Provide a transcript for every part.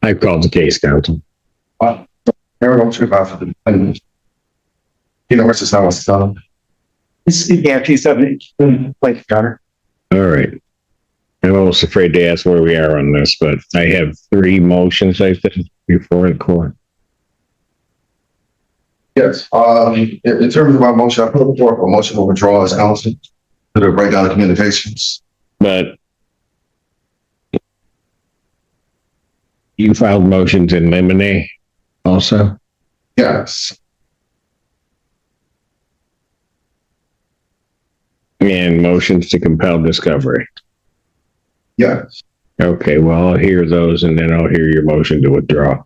I've called the case, counsel. Aaron, I'm sure about the defendant. You know, versus how it's done. Yeah, P7. Thank you, Connor. All right. I'm almost afraid to ask where we are on this, but I have 3 motions I think before the court. Yes. In terms of my motion, I put forth a motion to withdraw as counsel to the breakdown of communications. But you filed motions in limine also? Yes. And motions to compel discovery? Yes. Okay, well, I'll hear those and then I'll hear your motion to withdraw.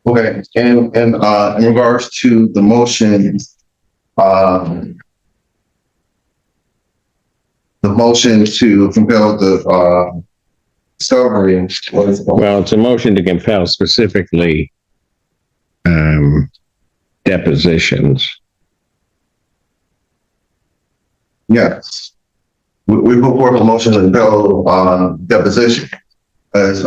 Okay. And in regards to the motion, the motion to compel the discovery. Well, it's a motion to compel specifically depositions. Yes. We put forth a motion to compel deposition as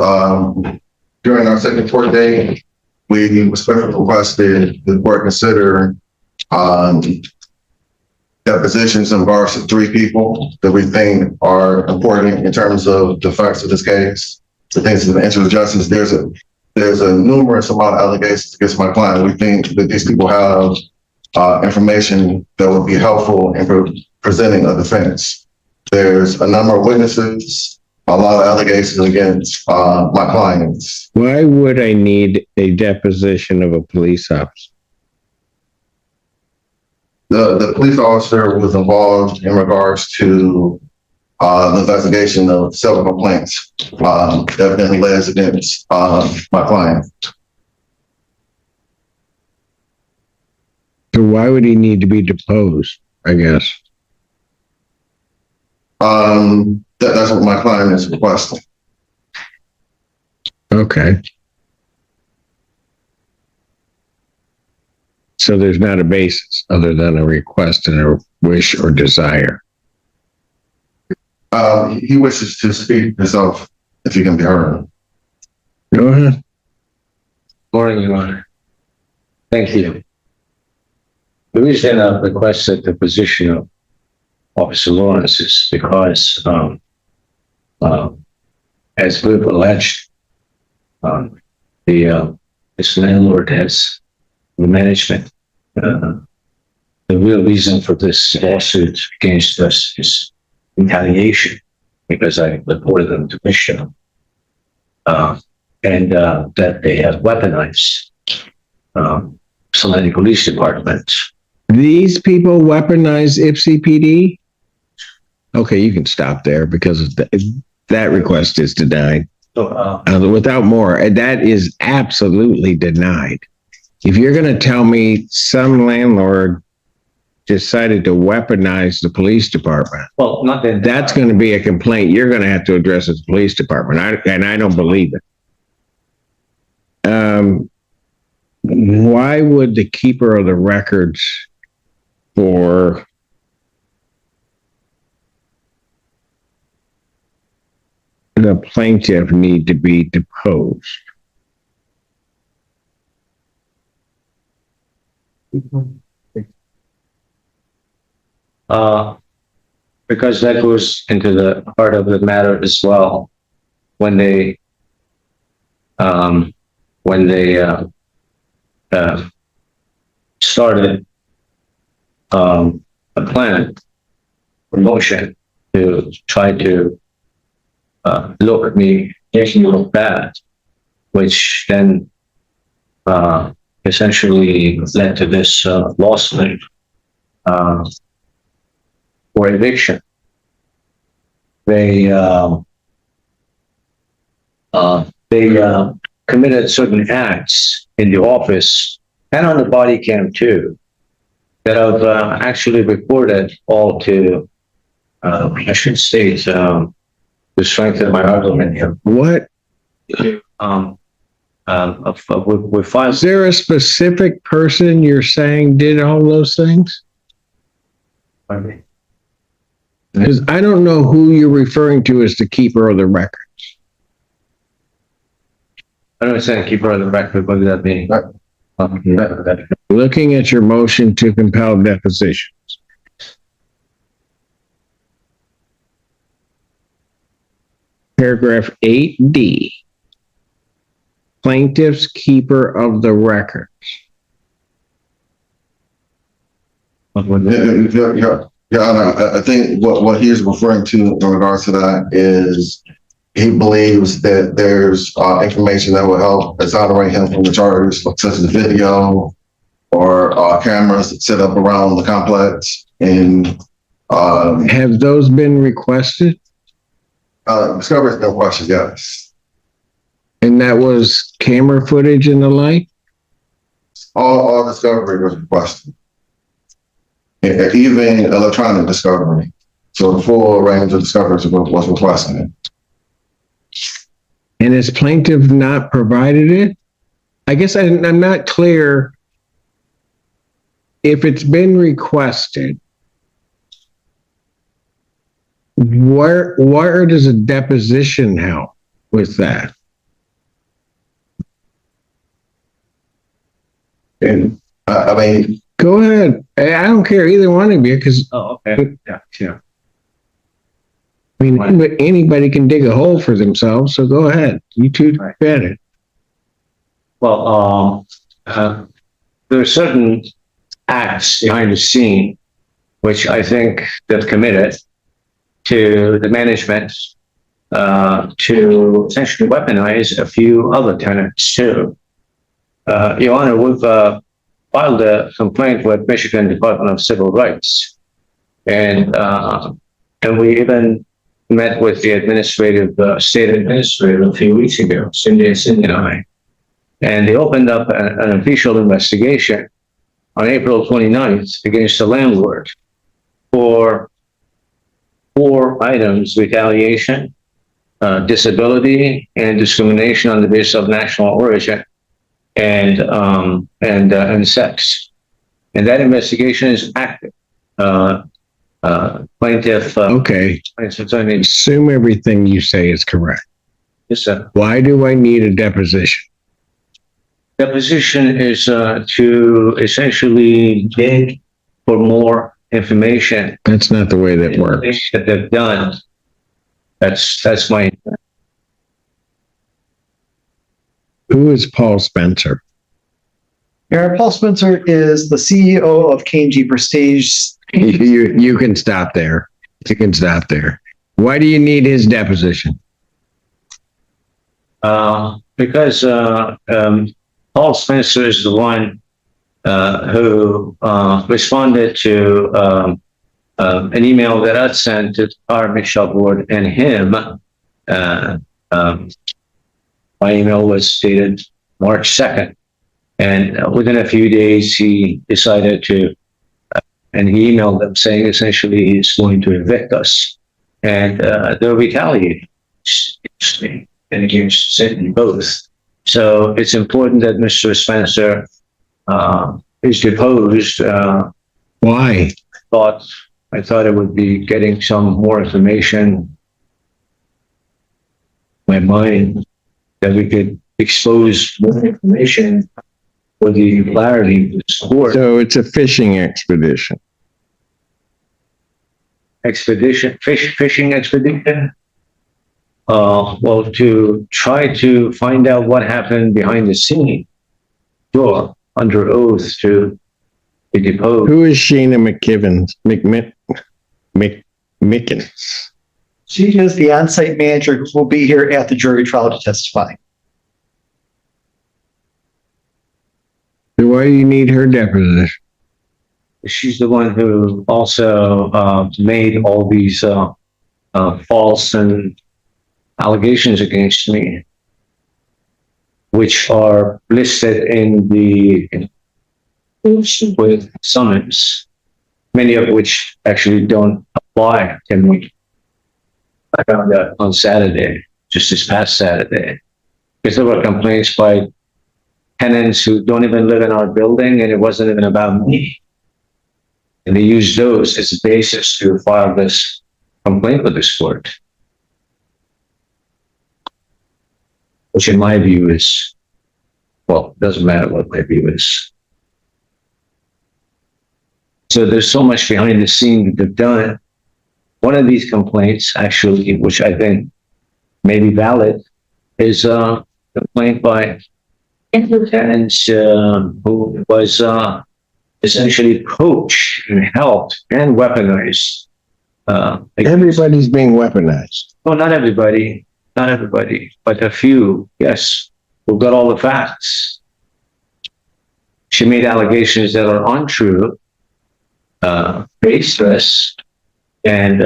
during our second court day, we respectfully requested the court consider depositions in regards to 3 people that we think are important in terms of the facts of this case, the things of the interest of justice. There's a numerous amount of allegations against my client. We think that these people have information that would be helpful in presenting a defense. There's a number of witnesses, a lot of allegations against my clients. Why would I need a deposition of a police officer? The police officer was involved in regards to the investigation of several complaints that have been alleged against my client. So why would he need to be deposed, I guess? That's what my client is requesting. Okay. So there's not a basis other than a request and a wish or desire. He wishes to speak himself, if he can be heard. Go ahead. Morning, Your Honor. Thank you. The reason I requested the position of Officer Lawrence is because, as we've alleged, this landlord has the management. The real reason for this lawsuit against us is retaliation, because I reported them to Bishop, and that they have weaponized Solani Police Department. These people weaponize Ipsy PD? Okay, you can stop there because that request is denied. Without more, that is absolutely denied. If you're going to tell me some landlord decided to weaponize the police department, Well, not that. that's going to be a complaint you're going to have to address at the police department. I don't believe it. Why would the keeper of the records for the plaintiff need to be deposed? Because that goes into the part of the matter as well. When they started a plan, promotion to try to look at me, making me look bad, which then essentially led to this lawsuit for eviction. They committed certain acts in the office and on the body cam too that I've actually reported all to, I should state, to strengthen my argument here. What? We filed. Is there a specific person you're saying did all those things? Because I don't know who you're referring to as the keeper of the records. I don't understand, keeper of the record, what does that mean? Looking at your motion to compel depositions. Paragraph 8D. Plaintiff's keeper of the record. Yeah, I think what he's referring to in regards to that is he believes that there's information that will help exonerate him from the charges, such as video or cameras set up around the complex. And Have those been requested? discovery's no question, yes. And that was camera footage and the like? All discovery was requested. Even electronic discovery. So the full range of discoveries was requested. And has plaintiff not provided it? I guess I'm not clear if it's been requested. Where does a deposition help with that? And I mean, Go ahead. I don't care either one of you because Oh, okay, yeah. I mean anybody can dig a hole for themselves. So go ahead. You two bet it. Well, there are certain acts behind the scene which I think they've committed to the management to essentially weaponize a few other tenants too. Your Honor, we've filed a complaint with Michigan Department of Civil Rights, and we even met with the state administrator a few weeks ago, Cindy and I, and they opened up an official investigation on April 29th against the landlord for 4 items: retaliation, disability, and discrimination on the basis of national origin, and sex. And that investigation is active. Plaintiff. Okay. Attorney. Assume everything you say is correct. Yes, sir. Why do I need a deposition? Deposition is to essentially dig for more information. That's not the way that works. That they've done. That's my. Who is Paul Spencer? Mayor Paul Spencer is the CEO of K&G Prestige. You can stop there. You can stop there. Why do you need his deposition? Because Paul Spencer is the one who responded to an email that I sent to our Michelle board and him. My email was dated March 2nd. And within a few days, he decided to, and he emailed them saying essentially he's going to evict us. And they'll retaliate and against Satan both. So it's important that Mr. Spencer is deposed. Why? I thought it would be getting some more information in my mind that we could expose more information for the clarity of the court. So it's a fishing expedition. Fishing expedition? Well, to try to find out what happened behind the scene. Sure, under oath to be deposed. Who is Sheena Mickens? She is the on-site manager who will be here at the jury trial to testify. So why do you need her deposition? She's the one who also made all these false and allegations against me, which are listed in the with summons, many of which actually don't apply to me. I found that on Saturday, just this past Saturday, because there were complaints by tenants who don't even live in our building, and it wasn't even about me. And they used those as a basis to file this complaint with this court, which in my view is well, doesn't matter what my view is. So there's so much behind the scene that they've done. One of these complaints, actually, which I think may be valid, is a complaint by tenants who was essentially coached and helped and weaponized. Everybody's being weaponized. Well, not everybody, but a few, yes, who got all the facts. She made allegations that are untrue, baseless, and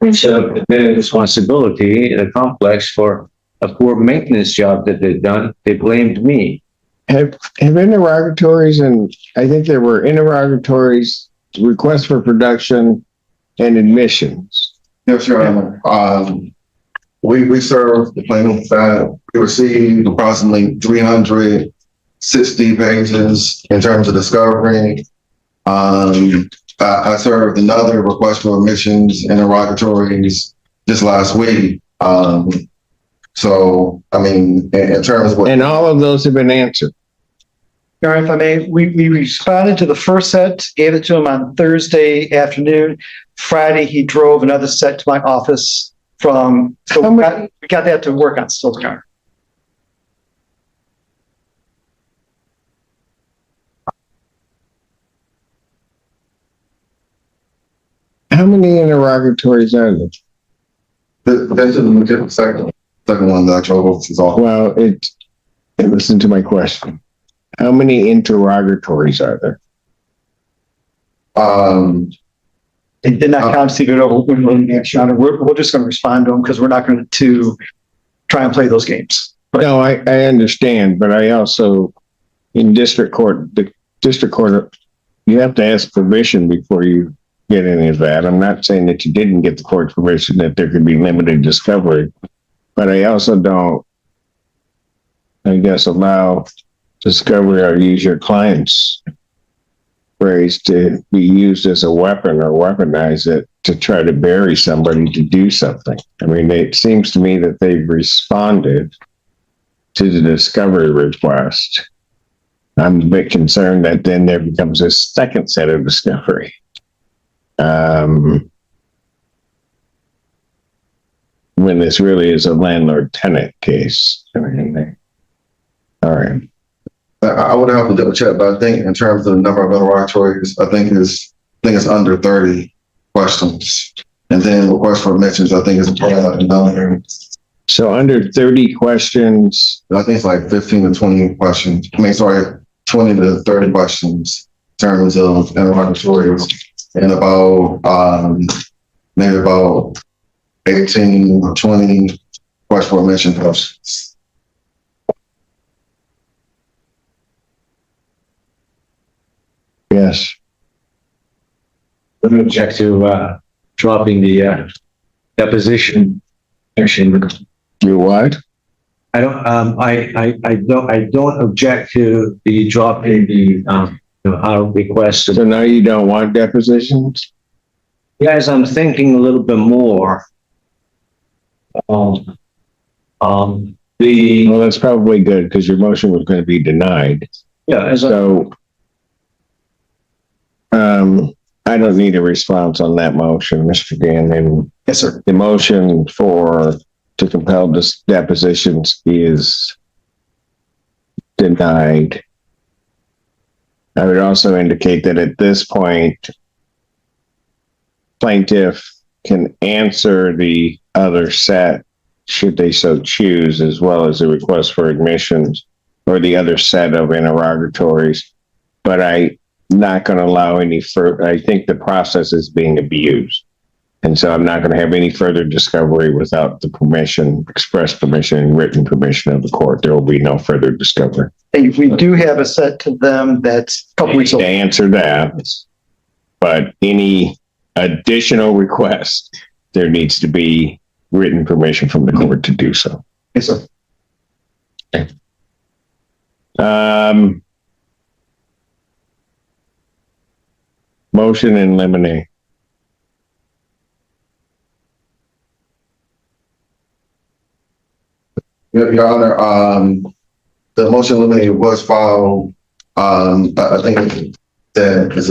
it's a responsibility in the complex for a poor maintenance job that they've done. They blamed me. Have interrogatories, and I think there were interrogatories, requests for production, and admissions. Yes, Your Honor. We served the plaintiff that we received approximately 360 pages in terms of discovery. I served another request for admissions interrogatories just last week. So, I mean, in terms of what. And all of those have been answered. All right, if I may, we responded to the first set, gave it to him on Thursday afternoon. Friday, he drove another set to my office from, so we got that to work on still, Your Honor. How many interrogatories are there? This is the second one that I chose is all. Well, listen to my question. How many interrogatories are there? They did not constitute it over. Your Honor, we're just going to respond to them because we're not going to try and play those games. No, I understand, but I also, in district court, you have to ask permission before you get any of that. I'm not saying that you didn't get the court's permission, that there could be limited discovery, but I also don't, I guess, allow discovery or use your client's phrase to be used as a weapon or weaponize it to try to bury somebody to do something. I mean, it seems to me that they've responded to the discovery request. I'm a bit concerned that then there becomes a second set of discovery. When this really is a landlord-tenant case. I mean, all right. I would have to double check, but I think in terms of the number of interrogatories, I think it's under 30 questions. And then request for admissions, I think is another. So under 30 questions. I think it's like 15 to 20 questions. 20 to 30 questions in terms of interrogatories, and about maybe about 18 or 20 request for admission questions. Yes. I don't object to dropping the deposition. You what? I don't object to the dropping the our request. So now you don't want depositions? Guys, I'm thinking a little bit more. Well, that's probably good because your motion was going to be denied. Yeah, so I don't need a response on that motion, Mr. Gannon. Yes, sir. The motion to compel this depositions is denied. I would also indicate that at this point, plaintiff can answer the other set, should they so choose, as well as the request for admissions or the other set of interrogatories. But I'm not going to allow any further. I think the process is being abused. And so I'm not going to have any further discovery without the permission, express permission, and written permission of the court. There will be no further discovery. Hey, we do have a set to them that's a couple weeks To old. answer that, but any additional request, there needs to be written permission from the court to do so. Yes, sir. Okay. Motion in limine. Your Honor, the motion limited was filed. I think that is,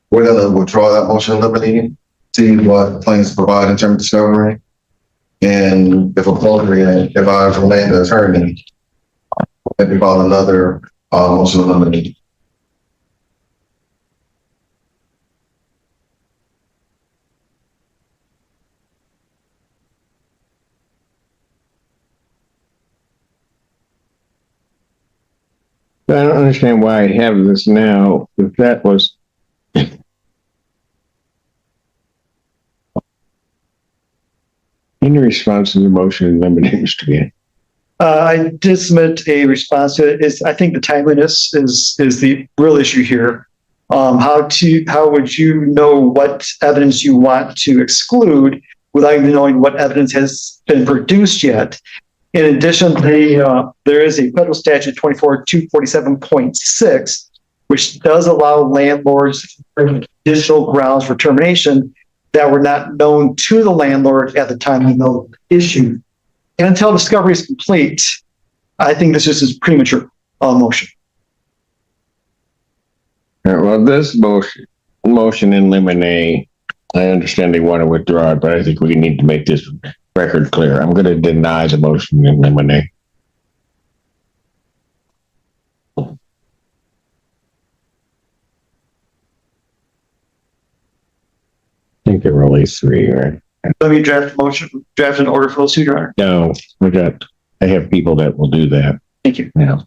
we're gonna withdraw that motion limited, see what plans provide in terms of discovery. And if appropriate, if I remain the attorney, maybe file another, motion limited. I don't understand why I have this now, if that was. In response to the motion to eliminate, Mr. Gann. I did submit a response to it. I think the timeliness is the real issue here. How would you know what evidence you want to exclude without even knowing what evidence has been produced yet? In addition, there is a federal statute 24247.6, which does allow landlords additional grounds for termination that were not known to the landlord at the time of the issue. And until discovery is complete, I think this is premature motion. Well, this motion in limine, I understand they want to withdraw it, but I think we need to make this record clear. I'm going to deny the motion in limine. I think there were only three, right? Let me draft an order for those two, Your Honor. No, I have people that will do that. Thank you. Yeah.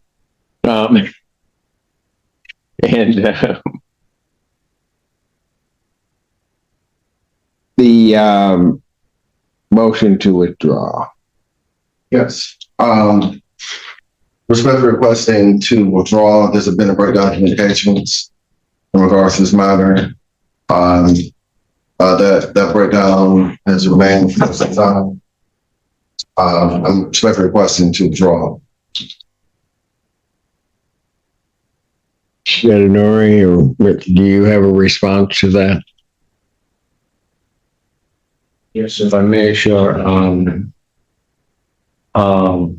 The motion to withdraw. Yes. Respectfully requesting to withdraw. There's been a breakdown of communications in regards to this matter. That breakdown has remained for some time. I'm respectfully requesting to withdraw. Nori, or do you have a response to that? Yes, if I may, sure. I've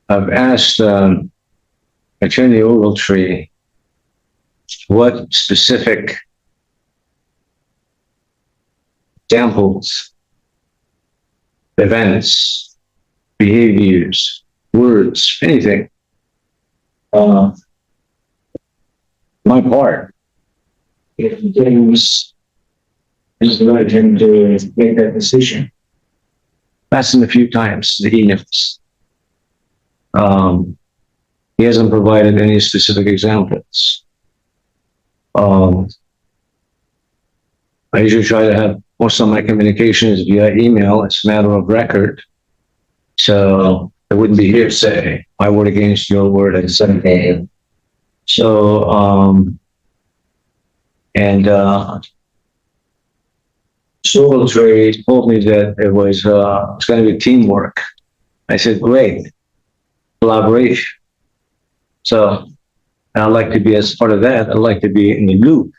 asked Attorney Ogletree what specific examples, events, behaviors, words, anything. My part. If James is allowed him to make that decision. Asked him a few times, the emails. He hasn't provided any specific examples. I usually try to have most of my communications via email. It's a matter of record. So it wouldn't be hearsay. My word against your word, I said. So, Ogletree told me that it was going to be teamwork. I said, great, collaboration. So I'd like to be as part of that. I'd like to be in the loop,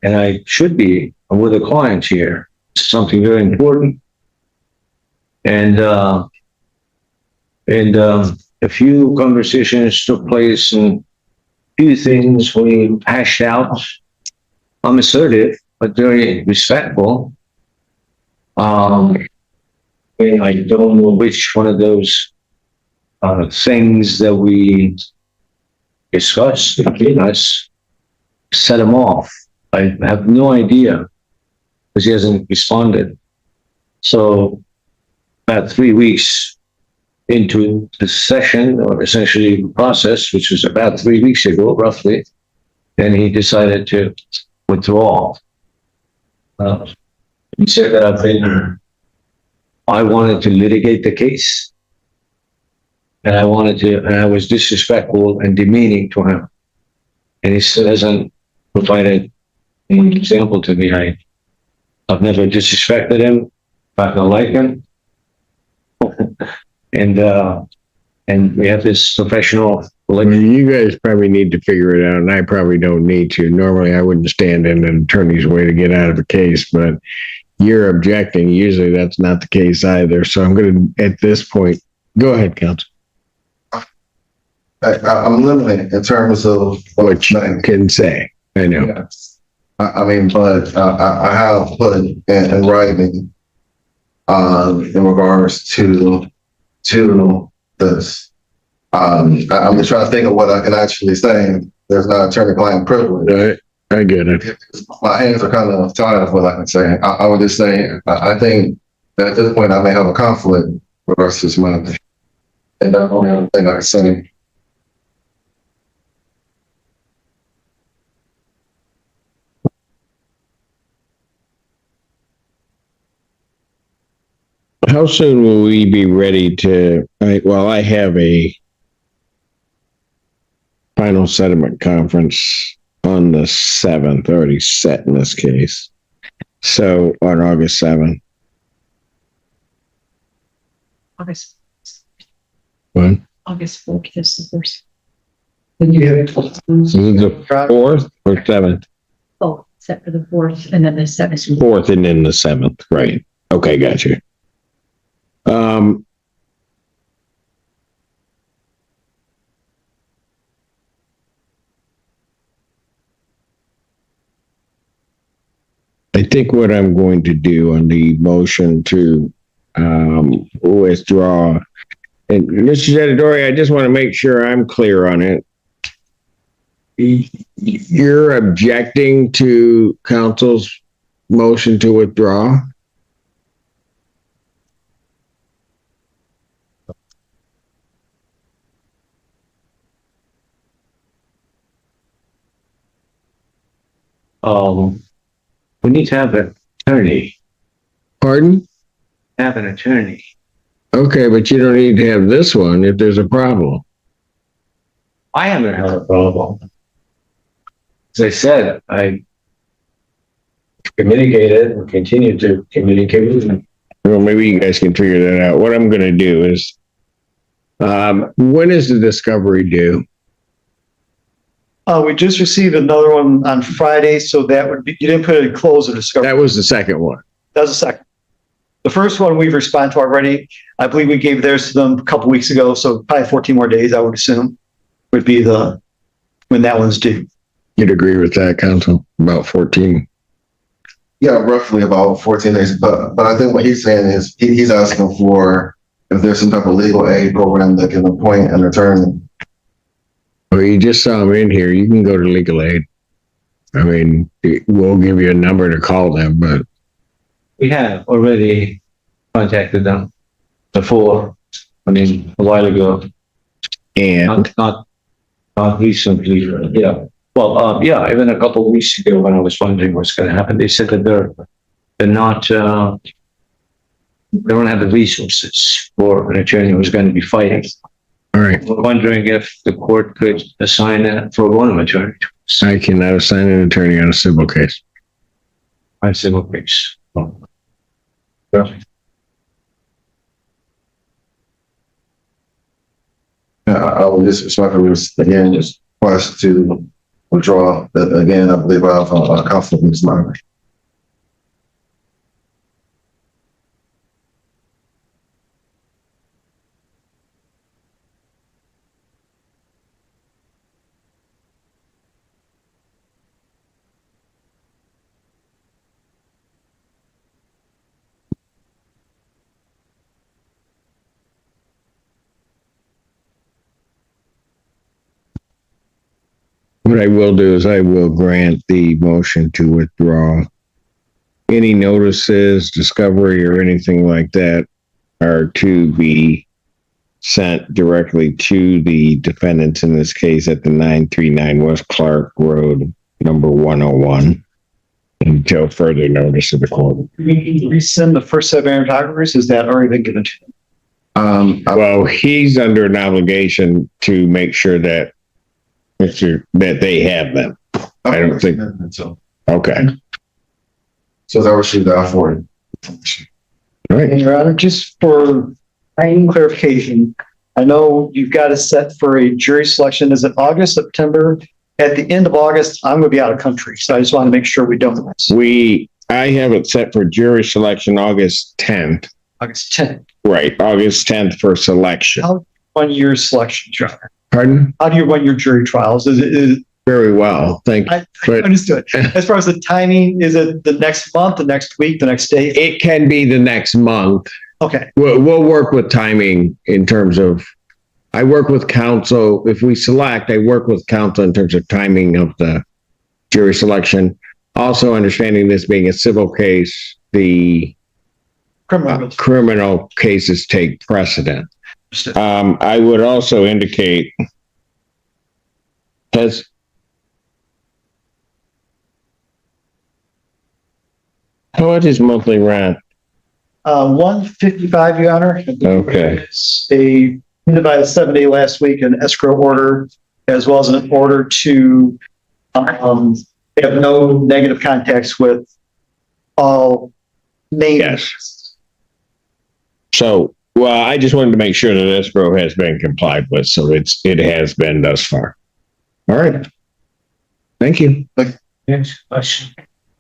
and I should be with the clients here. It's something very important, and a few conversations took place, and a few things we hashed out. I'm assertive, but very respectful. And I don't know which one of those things that we discussed between us set him off. I have no idea because he hasn't responded. So about 3 weeks into the session, or essentially the process, which was about 3 weeks ago, roughly, then he decided to withdraw. He said that I wanted to litigate the case, and I was disrespectful and demeaning to him. And he still hasn't provided any example to me. I've never disrespected him. I don't like him. And we have this professional relationship. You guys probably need to figure it out, and I probably don't need to. Normally, I wouldn't stand in an attorney's way to get out of a case, but you're objecting. Usually that's not the case either. So I'm going to, at this point, go ahead, counsel. I'm limited in terms of What you can say. I know. Yeah. I mean, but I have put in writing in regards to this. I'm just trying to think of what I can actually say. There's not attorney-client privilege. I get it. My hands are kind of tied of what I can say. I would just say I think that at this point I may have a conflict versus my, and that's the only other thing I can say. How soon will we be ready to, I have a final settlement conference on the 7th, already set in this case. So on August 7th. August, What? August 4th is the first. Then you have Is it the 4th or 7th? Oh, except for the 4th and then the 7th. 4th and then the 7th, right. Okay, got you. I think what I'm going to do on the motion to withdraw, and Mr. Jedidori, I just want to make sure I'm clear on it. You're objecting to counsel's motion to withdraw? We need to have an attorney. Pardon? Have an attorney. Okay, but you don't need to have this one if there's a problem. I haven't had a problem. As I said, I communicated and continue to communicate. Well, maybe you guys can figure that out. What I'm going to do is, when is the discovery due? we just received another one on Friday, so that would be, you didn't put it in close of discovery. That was the second one. That was the second. The first one we've responded to already. I believe we gave theirs to them a couple weeks ago, so probably 14 more days, I would assume, would be when that one's due. You'd agree with that, counsel? About 14. Yeah, roughly about 14 days. But I think what he's saying is he's asking for if there's some type of legal aid program that can appoint an attorney. Well, you just saw him in here. You can go to legal aid. I mean, we'll give you a number to call them, but We have already contacted them before, a while ago. and Not recently, yeah. Well, yeah, even a couple of weeks ago when I was wondering what's going to happen, they said that they're not, they don't have the resources for an attorney who's going to be fighting. all right, We're wondering if the court could assign a pro bono attorney to us. I cannot assign an attorney on a civil case. On civil case. I would just respectfully, again, just request to withdraw. Again, I believe I have a conflict in this matter. What I will do is I will grant the motion to withdraw. Any notices, discovery, or anything like that are to be sent directly to the defendants in this case at the 939 West Clark Road, number 101, until further notice of the court. We resend the first set of interrogators. Has that already been given to them? Well, he's under an obligation to make sure that that they have them. I don't think. So Okay. that was shoot out for it. All right. And Your Honor, just for clarification, I know you've got it set for a jury selection. Is it August, September? At the end of August, I'm going to be out of country, so I just want to make sure we don't. We I have it set for jury selection August 10th. August 10th. Right, August 10th for selection. How run your selection, John? Pardon? How do you run your jury trials? Is Very well, thank you. I But understood. As far as the timing, is it the next month, the next week, the next day? it can be the next month. Okay, We'll work with timing in terms of, I work with counsel. If we select, I work with counsel in terms of timing of the jury selection. Also understanding this being a civil case, the criminal. criminal cases take precedent. Understood. I would also indicate, what is monthly rent? 155, Your Honor. Okay. It's a, by the 7-day last week, an escrow order, as well as an order to have no negative contacts with all named. Yes. So, well, I just wanted to make sure that escrow has been complied with, so it has been thus far. All right. Thank you. Yes, question.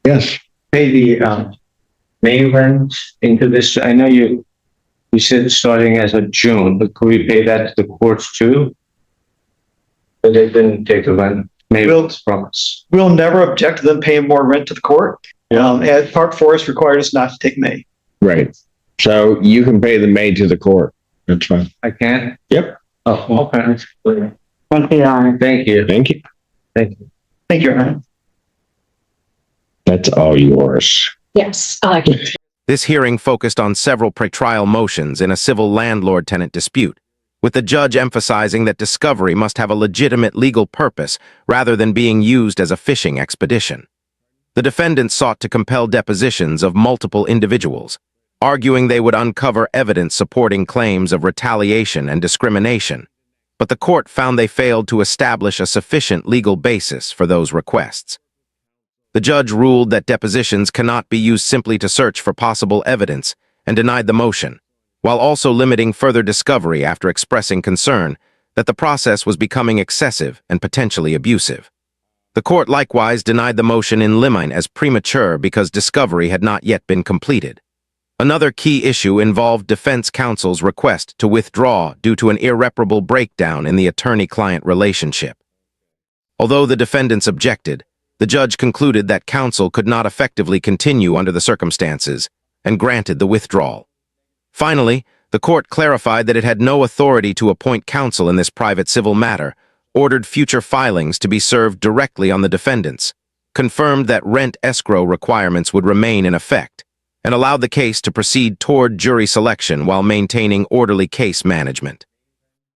Yes. Pay the May rent into this. I know you said starting as of June, but could we pay that to the courts too? But they didn't take the rent. Maybe it's from us. We'll never object to them paying more rent to the court. As Park Forest required us not to take May. Right. So you can pay the maid to the court. That's fine. I can? Yep. Oh, okay. Thank you, Your Honor. Thank you. Thank you. Thank you. Thank you, Your Honor. That's all yours. Yes, This hearing focused on several pretrial motions in a civil landlord-tenant dispute, with the judge emphasizing that discovery must have a legitimate legal purpose rather than being used as a fishing expedition. The defendants sought to compel depositions of multiple individuals, arguing they would uncover evidence supporting claims of retaliation and discrimination, but the court found they failed to establish a sufficient legal basis for those requests. The judge ruled that depositions cannot be used simply to search for possible evidence and denied the motion, while also limiting further discovery after expressing concern that the process was becoming excessive and potentially abusive. The court likewise denied the motion in limine as premature because discovery had not yet been completed. Another key issue involved defense counsel's request to withdraw due to an irreparable breakdown in the attorney-client relationship. Although the defendants objected, the judge concluded that counsel could not effectively continue under the circumstances and granted the withdrawal. Finally, the court clarified that it had no authority to appoint counsel in this private civil matter, ordered future filings to be served directly on the defendants, confirmed that rent escrow requirements would remain in effect, and allowed the case to proceed toward jury selection while maintaining orderly case management.